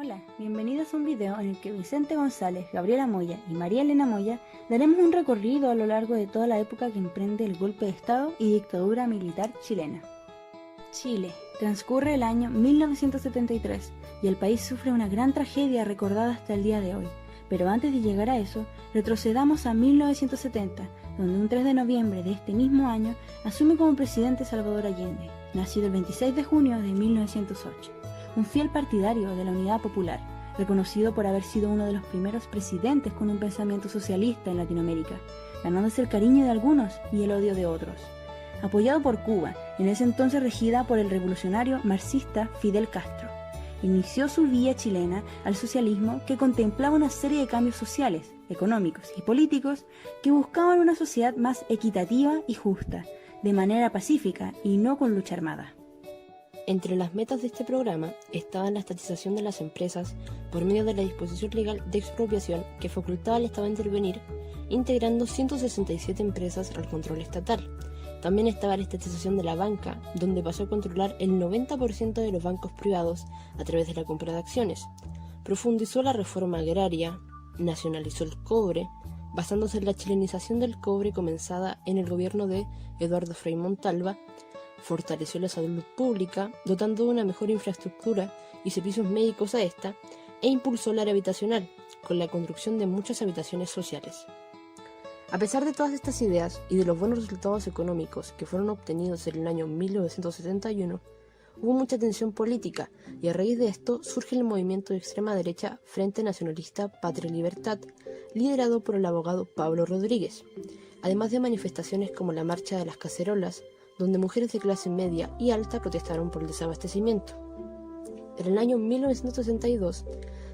Hola, bienvenidos a un video en el que Vicente González, Gabriela Moya y María Elena Moya daremos un recorrido a lo largo de toda la época que emprende el golpe de Estado y dictadura militar chilena. Chile. Transcurre el año 1973 y el país sufre una gran tragedia recordada hasta el día de hoy. Pero antes de llegar a eso, retrocedamos a 1970, donde un 3 de noviembre de este mismo año asume como presidente Salvador Allende, nacido el 26 de junio de 1908. Un fiel partidario de la Unidad Popular, reconocido por haber sido uno de los primeros presidentes con un pensamiento socialista en Latinoamérica, ganándose el cariño de algunos y el odio de otros. Apoyado por Cuba, en ese entonces regida por el revolucionario marxista Fidel Castro, inició su vía chilena al socialismo que contemplaba una serie de cambios sociales, económicos y políticos que buscaban una sociedad más equitativa y justa, de manera pacífica y no con lucha armada. Entre las metas de este programa estaba la estatización de las empresas por medio de la disposición legal de expropiación que facultaba al Estado a intervenir, integrando 167 empresas al control estatal. También estaba la estatización de la banca, donde pasó a controlar el 90% de los bancos privados a través de la compra de acciones. Profundizó la reforma agraria, nacionalizó el cobre, basándose en la chilenización del cobre comenzada en el gobierno de Eduardo Frei Montalva. Fortaleció la salud pública, dotando de una mejor infraestructura y servicios médicos a esta, e impulsó la área habitacional, con la construcción de muchas habitaciones sociales. A pesar de todas estas ideas y de los buenos resultados económicos que fueron obtenidos en el año 1971, hubo mucha tensión política y a raíz de esto surge el movimiento de extrema derecha Frente Nacionalista Patria y Libertad, liderado por el abogado Pablo Rodríguez, además de manifestaciones como la Marcha de las Cacerolas, donde mujeres de clase media y alta protestaron por el desabastecimiento. En el año 1962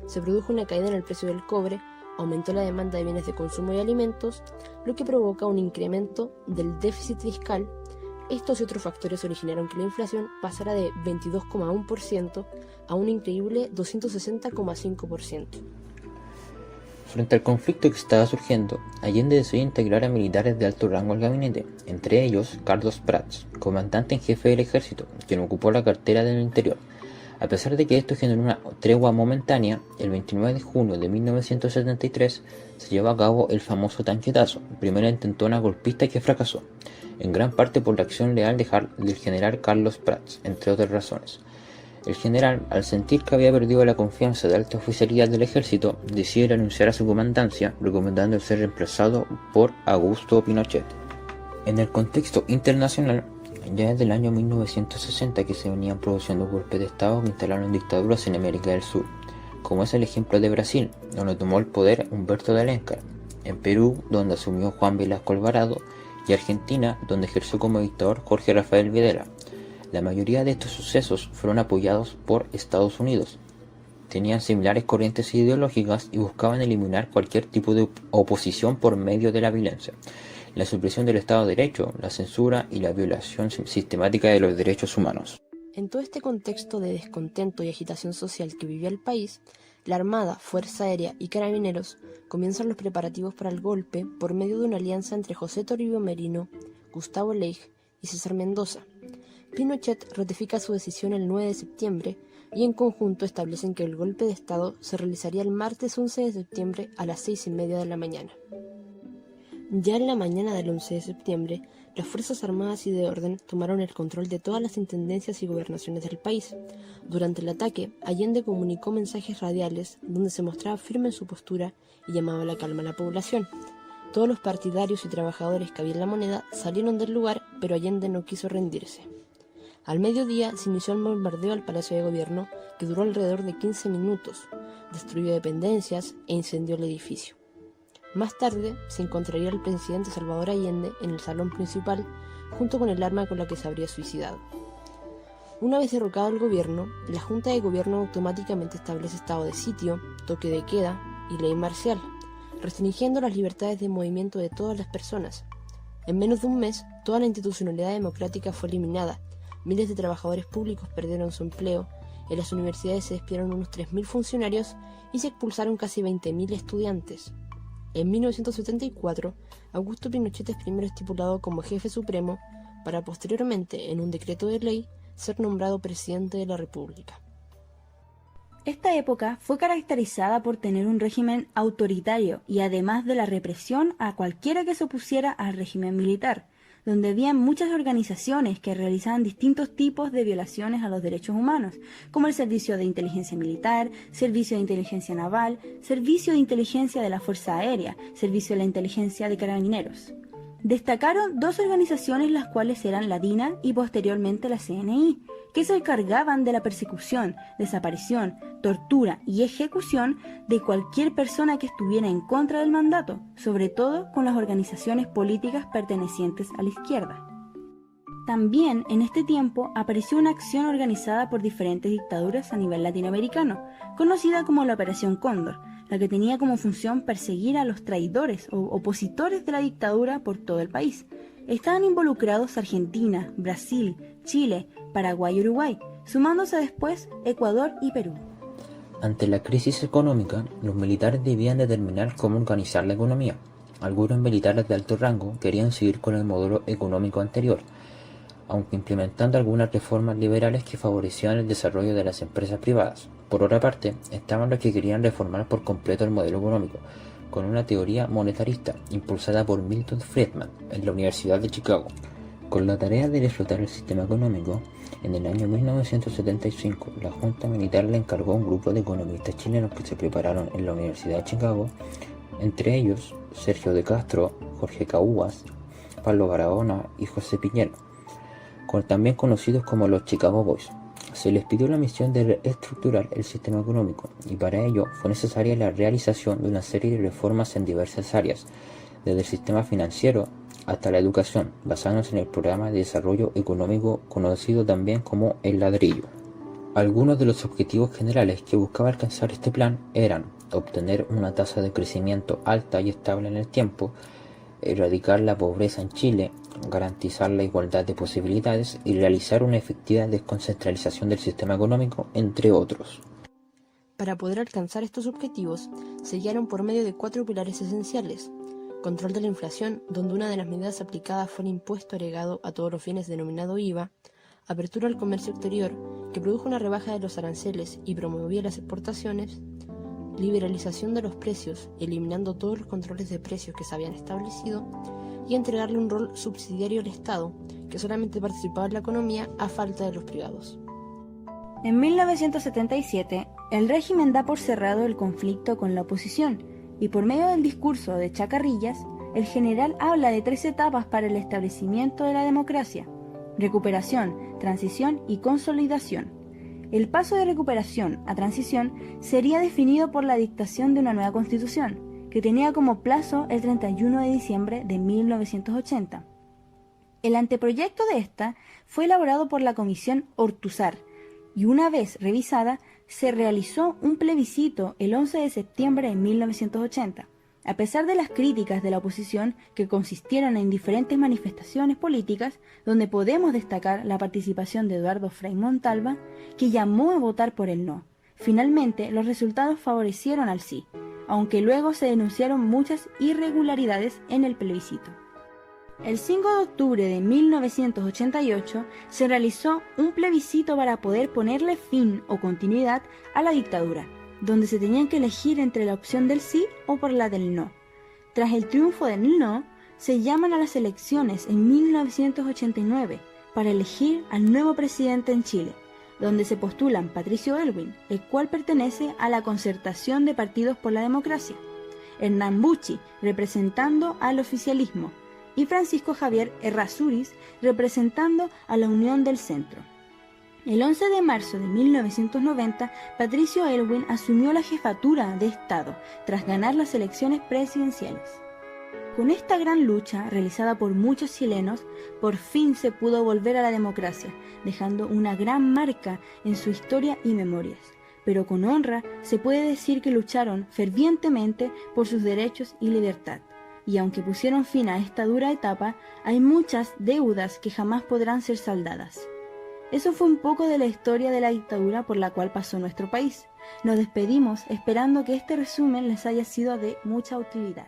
se produjo una caída en el precio del cobre, aumentó la demanda de bienes de consumo y alimentos, lo que provoca un incremento del déficit fiscal. Estos y otros factores originaron que la inflación pasara de 22,1% a un increíble 260,5%. Frente al conflicto que estaba surgiendo, Allende decidió integrar a militares de alto rango al gabinete, entre ellos Carlos Prats, comandante en jefe del ejército, quien ocupó la cartera del Interior. A pesar de que esto generó una tregua momentánea, el 29 de junio de 1973 se llevó a cabo el famoso tanquetazo, primera intentona golpista que fracasó, en gran parte por la acción leal del general Carlos Prats, entre otras razones. El general, al sentir que había perdido la confianza de alta oficialidad del ejército, decidió renunciar a su comandancia, recomendando ser reemplazado por Augusto Pinochet. En el contexto internacional, ya desde el año 1960 que se venían produciendo golpes de Estado que instalaron dictaduras en América del Sur, como es el ejemplo de Brasil, donde tomó el poder Humberto de Alencar, en Perú, donde asumió Juan Velasco Alvarado, y Argentina, donde ejerció como dictador Jorge Rafael Videla. La mayoría de estos sucesos fueron apoyados por Estados Unidos. Tenían similares corrientes ideológicas y buscaban eliminar cualquier tipo de oposición por medio de la violencia, la supresión del Estado de Derecho, la censura y la violación sistemática de los derechos humanos. En todo este contexto de descontento y agitación social que vivía el país, la Armada, Fuerza Aérea y Carabineros comienzan los preparativos para el golpe por medio de una alianza entre José Toribio Merino, Gustavo Leigh y César Mendoza. Pinochet ratifica su decisión el 9 de septiembre y en conjunto establecen que el golpe de Estado se realizaría el martes 11 de septiembre a las 6:30 de la mañana. Ya en la mañana del 11 de septiembre, las Fuerzas Armadas y de Orden tomaron el control de todas las intendencias y gobernaciones del país. Durante el ataque, Allende comunicó mensajes radiales donde se mostraba firme en su postura y llamaba a la calma a la población. Todos los partidarios y trabajadores que había en la moneda salieron del lugar, pero Allende no quiso rendirse. Al mediodía se inició el bombardeo al Palacio de Gobierno, que duró alrededor de 15 minutos, destruyó dependencias e incendió el edificio. Más tarde se encontraría el presidente Salvador Allende en el salón principal, junto con el arma con la que se habría suicidado. Una vez derrocado el gobierno, la Junta de Gobierno automáticamente establece estado de sitio, toque de queda y ley marcial, restringiendo las libertades de movimiento de todas las personas. En menos de un mes, toda la institucionalidad democrática fue eliminada. Miles de trabajadores públicos perdieron su empleo, en las universidades se despidieron unos 3.000 funcionarios y se expulsaron casi 20.000 estudiantes. En 1974, Augusto Pinochet es primero estipulado como jefe supremo para posteriormente, en un decreto de ley, ser nombrado presidente de la República. Esta época fue caracterizada por tener un régimen autoritario y además de la represión a cualquiera que se opusiera al régimen militar, donde había muchas organizaciones que realizaban distintos tipos de violaciones a los derechos humanos, como el Servicio de Inteligencia Militar, Servicio de Inteligencia Naval, Servicio de Inteligencia de la Fuerza Aérea, Servicio de la Inteligencia de Carabineros. Destacaron dos organizaciones, las cuales eran la DINA y posteriormente la CNI, que se encargaban de la persecución, desaparición, tortura y ejecución de cualquier persona que estuviera en contra del mandato, sobre todo con las organizaciones políticas pertenecientes a la izquierda. También en este tiempo apareció una acción organizada por diferentes dictaduras a nivel latinoamericano, conocida como la Operación Cóndor, la que tenía como función perseguir a los traidores o opositores de la dictadura por todo el país. Estaban involucrados Argentina, Brasil, Chile, Paraguay y Uruguay, sumándose después Ecuador y Perú. Ante la crisis económica, los militares debían determinar cómo organizar la economía. Algunos militares de alto rango querían seguir con el modelo económico anterior, aunque implementando algunas reformas liberales que favorecían el desarrollo de las empresas privadas. Por otra parte, estaban los que querían reformar por completo el modelo económico, con una teoría monetarista impulsada por Milton Friedman en la Universidad de Chicago. Con la tarea de reflotar el sistema económico, en el año 1975 la Junta Militar le encargó a un grupo de economistas chilenos que se prepararon en la Universidad de Chicago, entre ellos Sergio de Castro, Jorge Cahuas, Pablo Barahona y José Piñero, también conocidos como los Chicago Boys. Se les pidió la misión de reestructurar el sistema económico y para ello fue necesaria la realización de una serie de reformas en diversas áreas, desde el sistema financiero hasta la educación, basándose en el programa de desarrollo económico conocido también como el ladrillo. Algunos de los objetivos generales que buscaba alcanzar este plan eran obtener una tasa de crecimiento alta y estable en el tiempo, erradicar la pobreza en Chile, garantizar la igualdad de posibilidades y realizar una efectiva desconcentralización del sistema económico, entre otros. Para poder alcanzar estos objetivos, se guiaron por medio de 4 pilares esenciales: control de la inflación, donde una de las medidas aplicadas fue el impuesto agregado a todos los bienes denominado IVA; apertura al comercio exterior, que produjo una rebaja de los aranceles y promovía las exportaciones; liberalización de los precios, eliminando todos los controles de precios que se habían establecido; y entregarle un rol subsidiario al Estado, que solamente participaba en la economía a falta de los privados. En 1977, el régimen da por cerrado el conflicto con la oposición, y por medio del discurso de Chacarrillas, el general habla de 3 etapas para el establecimiento de la democracia: recuperación, transición y consolidación. El paso de recuperación a transición sería definido por la dictación de una nueva constitución, que tenía como plazo el 31 de diciembre de 1980. El anteproyecto de esta fue elaborado por la Comisión Ortúzar, y una vez revisada, se realizó un plebiscito el 11 de septiembre de 1980. A pesar de las críticas de la oposición, que consistieron en diferentes manifestaciones políticas, donde podemos destacar la participación de Eduardo Frei Montalva, que llamó a votar por el no. Finalmente, los resultados favorecieron al sí, aunque luego se denunciaron muchas irregularidades en el plebiscito. El 5 de octubre de 1988 se realizó un plebiscito para poder ponerle fin o continuidad a la dictadura, donde se tenían que elegir entre la opción del sí o por la del no. Tras el triunfo del no, se llaman a las elecciones en 1989 para elegir al nuevo presidente en Chile, donde se postulan Patricio Aylwin, el cual pertenece a la Concertación de Partidos por la Democracia, Hernán Bucci, representando al oficialismo, y Francisco Javier Errázuriz, representando a la Unión del Centro. El 11 de marzo de 1990, Patricio Aylwin asumió la jefatura de Estado tras ganar las elecciones presidenciales. Con esta gran lucha, realizada por muchos chilenos, por fin se pudo volver a la democracia, dejando una gran marca en su historia y memorias. Pero con honra se puede decir que lucharon fervientemente por sus derechos y libertad. Y aunque pusieron fin a esta dura etapa, hay muchas deudas que jamás podrán ser saldadas. Eso fue un poco de la historia de la dictadura por la cual pasó nuestro país. Nos despedimos esperando que este resumen les haya sido de mucha utilidad.